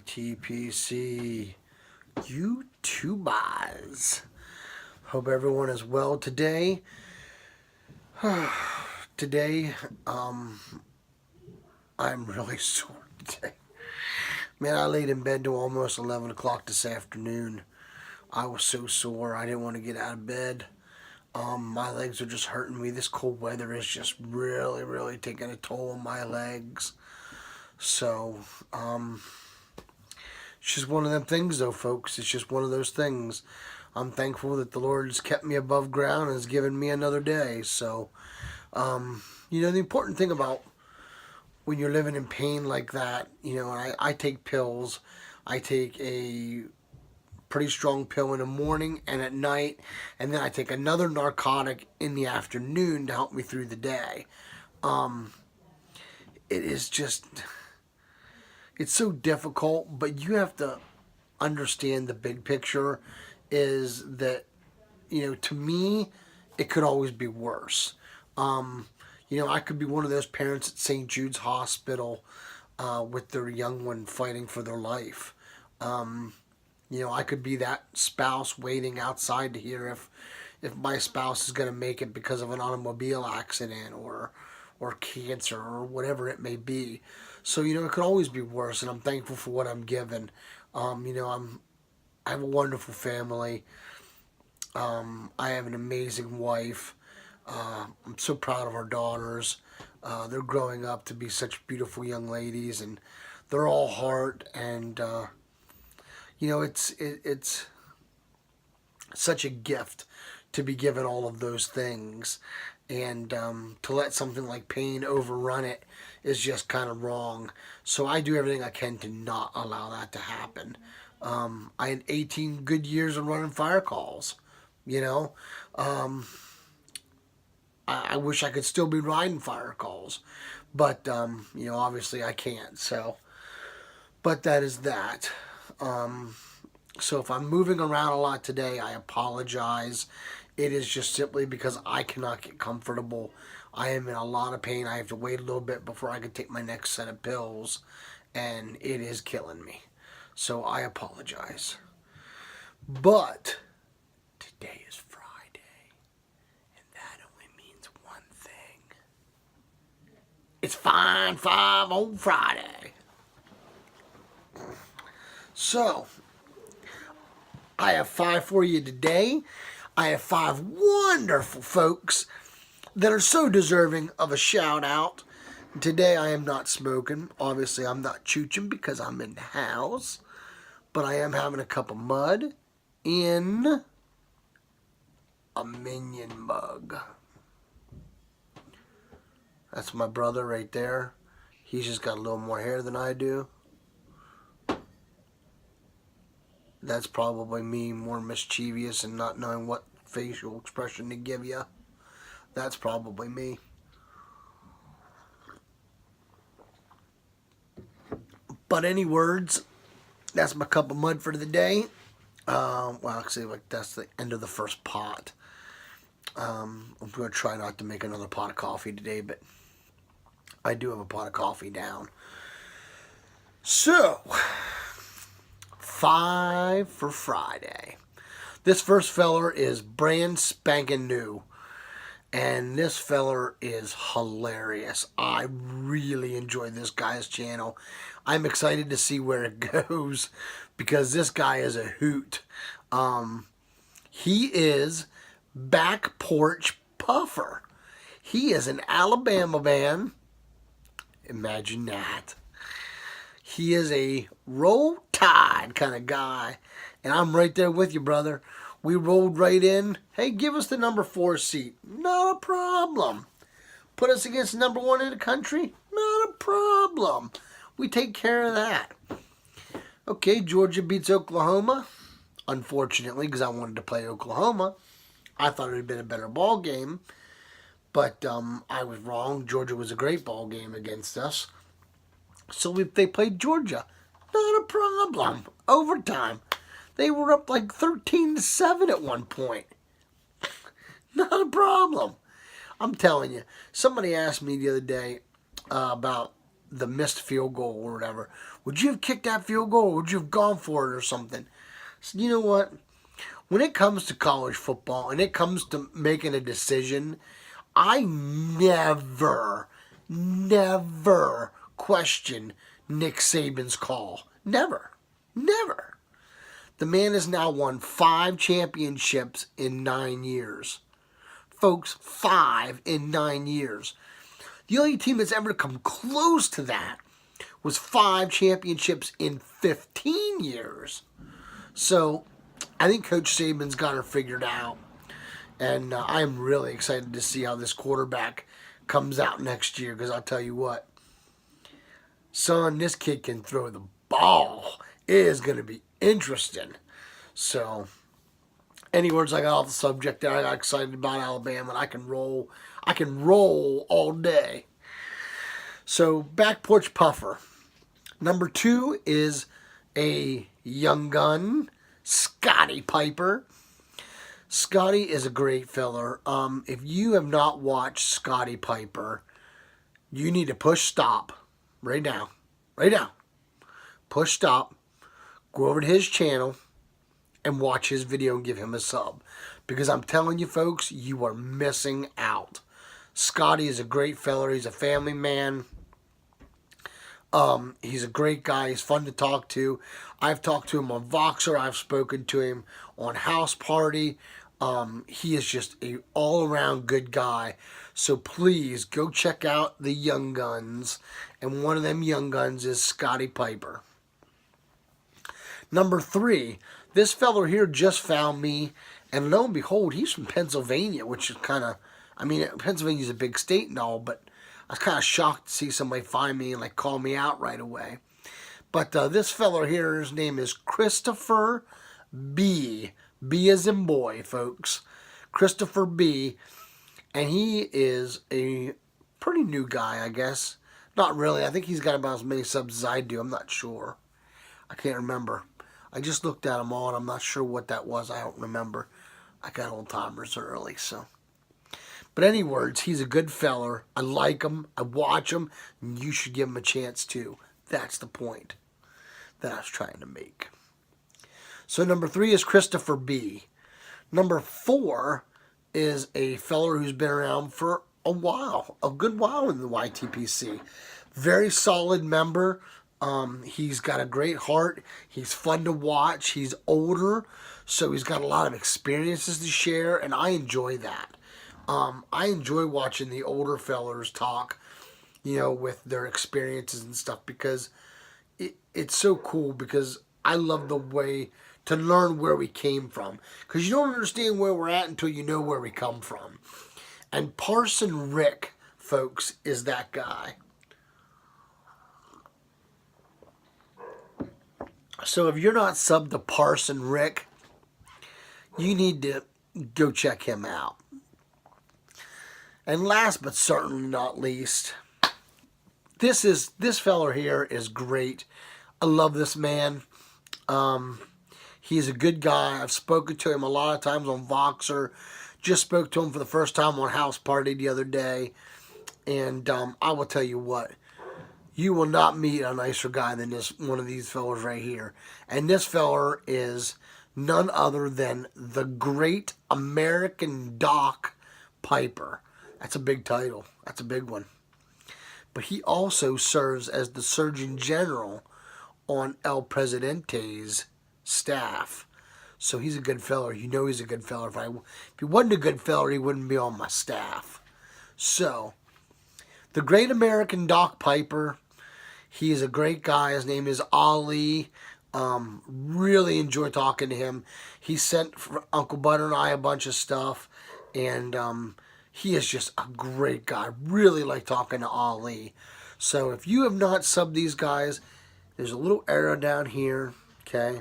YTPC YouTubers. Hope everyone is well today. Today, I'm really sore today. Man, I laid in bed till almost 11 o'clock this afternoon. I was so sore. I didn't want to get out of bed. My legs are just hurting me. This cold weather is just really taking a toll on my legs. So, it's just one of them things, though, folks. It's just one of those things. I'm thankful that the Lord has kept me above ground and has given me another day. So, the important thing about when you're living in pain like that, and I take pills. I take a pretty strong pill in the morning and at night, and then I take another narcotic in the afternoon to help me through the day. It is just... It's so difficult, but you have to understand the big picture is that, to me, it could always be worse. I could be one of those parents at St. Jude's Hospital with their young one fighting for their life. I could be that spouse waiting outside to hear if my spouse is going to make it because of an automobile accident or cancer or whatever it may be. So, it could always be worse, and I'm thankful for what I'm given. I have a wonderful family. I have an amazing wife. I'm so proud of our daughters. They're growing up to be such beautiful young ladies, and they're all heart, and, it's such a gift to be given all of those things. And to let something like pain overrun it is just kind of wrong. So I do everything I can to not allow that to happen. I had 18 good years of running fire calls. I wish I could still be riding fire calls. But, obviously I can't. So, but that is that. So if I'm moving around a lot today, I apologize. It is just simply because I cannot get comfortable. I am in a lot of pain. I have to wait a little bit before I can take my next set of pills, and it is killing me. So I apologize. But today is Friday, and that only means one thing. It's Fine Five on Friday. So, I have 5 for you today. I have 5 wonderful folks that are so deserving of a shout out. Today I am not smoking. Obviously I'm not chooching because I'm in the house. But I am having a cup of mud in a Minion mug. That's my brother right there. He's just got a little more hair than I do. That's probably me, more mischievous and not knowing what facial expression to give you. That's probably me. But any words, that's my cup of mud for the day. Well, actually, that's the end of the first pot. I'm going to try not to make another pot of coffee today, but I do have a pot of coffee down. So, 5 for Friday. This first feller is brand spanking new. And this feller is hilarious. I really enjoy this guy's channel. I'm excited to see where it goes because this guy is a hoot. He is Back Porch Puffer. He is an Alabama man. Imagine that. He is a Roll Tide kind of guy. And I'm right there with you, brother. We rolled right in. Hey, give us the number 4 seat. Not a problem. Put us against number 1 in the country. Not a problem. We take care of that. Okay, Georgia beats Oklahoma. unfortunately, because I wanted to play Oklahoma. I thought it would have been a better ball game, but I was wrong. Georgia was a great ball game against us. So if they played Georgia, not a problem. Overtime. They were up like 13-7 at one point. Not a problem. I'm telling you. Somebody asked me the other day about the missed field goal or whatever. Would you have kicked that field goal or would you have gone for it or something? So you know what? When it comes to college football and it comes to making a decision, I never question Nick Saban's call. Never. The man has now won 5 championships in 9 years. Folks, 5 in 9 years. The only team that's ever come close to that was 5 championships in 15 years. So, I think Coach Saban's got her figured out. And I'm really excited to see how this quarterback comes out next year. Because I'll tell you what, son, this kid can throw the ball. It is going to be interesting. So, any words I got off the subject there, I got excited about Alabama, and I can roll all day. So, back porch puffer. Number 2 is a young gun, Scotty Piper. Scotty is a great filler. If you have not watched Scotty Piper, you need to push stop right now. Push stop, go over to his channel, and watch his video and give him a sub. Because I'm telling you folks, you are missing out. Scotty is a great fella. He's a family man. He's a great guy. He's fun to talk to. I've talked to him on Voxer. I've spoken to him on House Party. He is just a all-around good guy. So please go check out the Young Guns. And one of them Young Guns is Scotty Piper. Number 3, this feller here just found me, and lo and behold, he's from Pennsylvania, which is kind of, I mean, Pennsylvania's a big state and all, but I was kind of shocked to see somebody find me and like call me out right away. But this feller here, his name is Christopher B. B as in boy, folks. Christopher B. And he is a pretty new guy, I guess. Not really. I think he's got about as many subs as I do. I'm not sure. I can't remember. I just looked at them all, and I'm not sure what that was. I don't remember. I got old timers early, so. But any words, he's a good feller. I like him. I watch him. And you should give him a chance, too. That's the point that I was trying to make. So number 3 is Christopher B. Number 4 is a feller who's been around for a while. A good while in the YTPC. Very solid member. He's got a great heart. He's fun to watch. He's older, so he's got a lot of experiences to share, and I enjoy that. I enjoy watching the older fellers talk, you know, with their experiences and stuff, because it's so cool, because I love the way to learn where we came from. Because you don't understand where we're at until you know where we come from. And Parson Rick, folks, is that guy. So if you're not subbed to Parson Rick, you need to go check him out. And last but certainly not least, this feller here is great. I love this man. He's a good guy. I've spoken to him a lot of times on Voxer. Just spoke to him for the first time on House Party the other day. And I will tell you what. You will not meet a nicer guy than one of these fellas right here. And this feller is none other than the Great American Doc Piper. That's a big title. That's a big one. But he also serves as the Surgeon General on El Presidente's staff. So he's a good feller. You know he's a good feller. If he wasn't a good feller, he wouldn't be on my staff. So, the Great American Doc Piper. He is a great guy. His name is Ali. Really enjoy talking to him. He sent Uncle Butter and I a bunch of stuff. And he is just a great guy. Really like talking to Ali. So if you have not subbed these guys, there's a little arrow down here. Okay.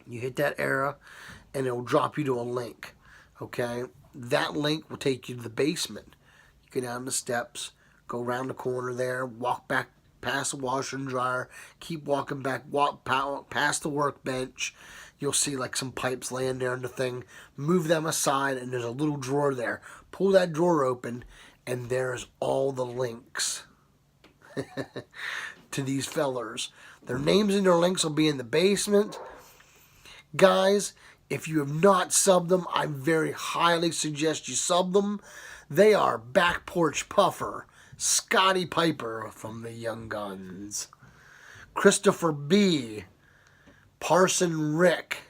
You hit that arrow, and it'll drop you to a link. Okay, that link will take you to the basement. You go down the steps, go around the corner there, walk back past the washer and dryer, keep walking back, walk past the workbench. You'll see like some pipes laying there in the thing. Move them aside, and there's a little drawer there. Pull that drawer open, and there's all the links to these fellers. Their names and their links will be in the basement. Guys, if you have not subbed them, I very highly suggest you sub them. They are Back Porch Puffer, Scotty Piper from the Young Guns, Christopher B., Parson Rick,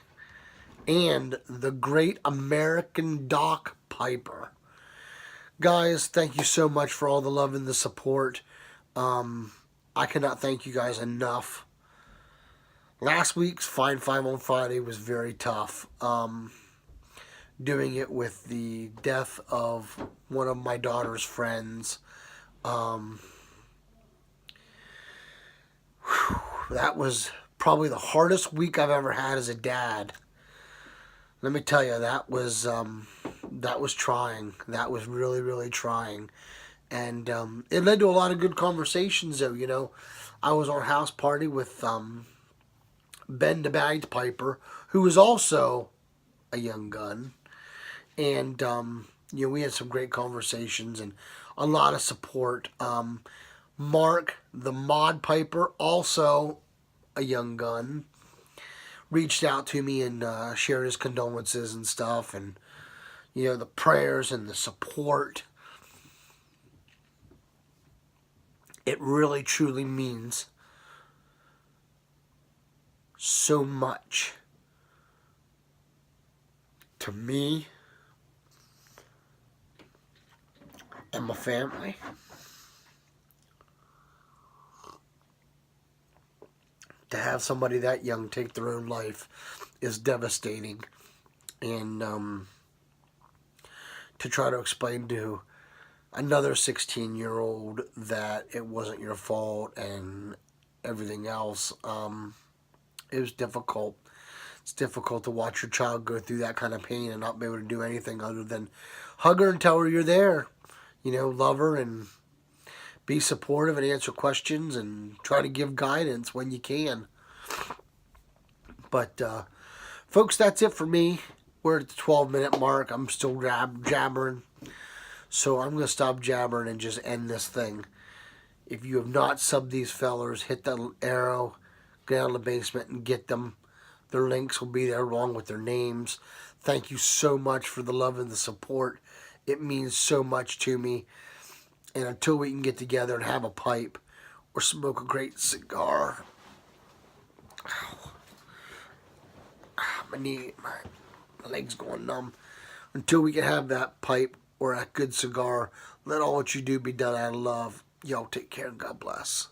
and the great American Doc Piper. Guys, thank you so much for all the love and the support. I cannot thank you guys enough. Last week's Fine Five on Friday was very tough. Doing it with the death of one of my daughter's friends. That was probably the hardest week I've ever had as a dad. Let me tell you, that was trying. That was really, really trying. And it led to a lot of good conversations, though. You know, I was on a house party with Ben the Bagpiper, who was also a young gun. And, you know, we had some great conversations and a lot of support. Mark, the Mod Piper, also a young gun, reached out to me and shared his condolences and stuff. And, you know, the prayers and the support. It really, truly means so much to me and my family. To have somebody that young take their own life is devastating. And to try to explain to another 16-year-old that it wasn't your fault and everything else, it was difficult. It's difficult to watch your child go through that kind of pain and not be able to do anything other than hug her and tell her you're there. You know, love her and be supportive and answer questions and try to give guidance when you can. But, folks, that's it for me. We're at the 12-minute mark. I'm still jabbering. So I'm going to stop jabbering and just end this thing. If you have not subbed these fellers, hit that arrow, go down to the basement and get them. Their links will be there along with their names. Thank you so much for the love and the support. It means so much to me. And until we can get together and have a pipe or smoke a great cigar. My knee, my leg's going numb. Until we can have that pipe or a good cigar, let all what you do be done out of love. Y'all take care and God bless.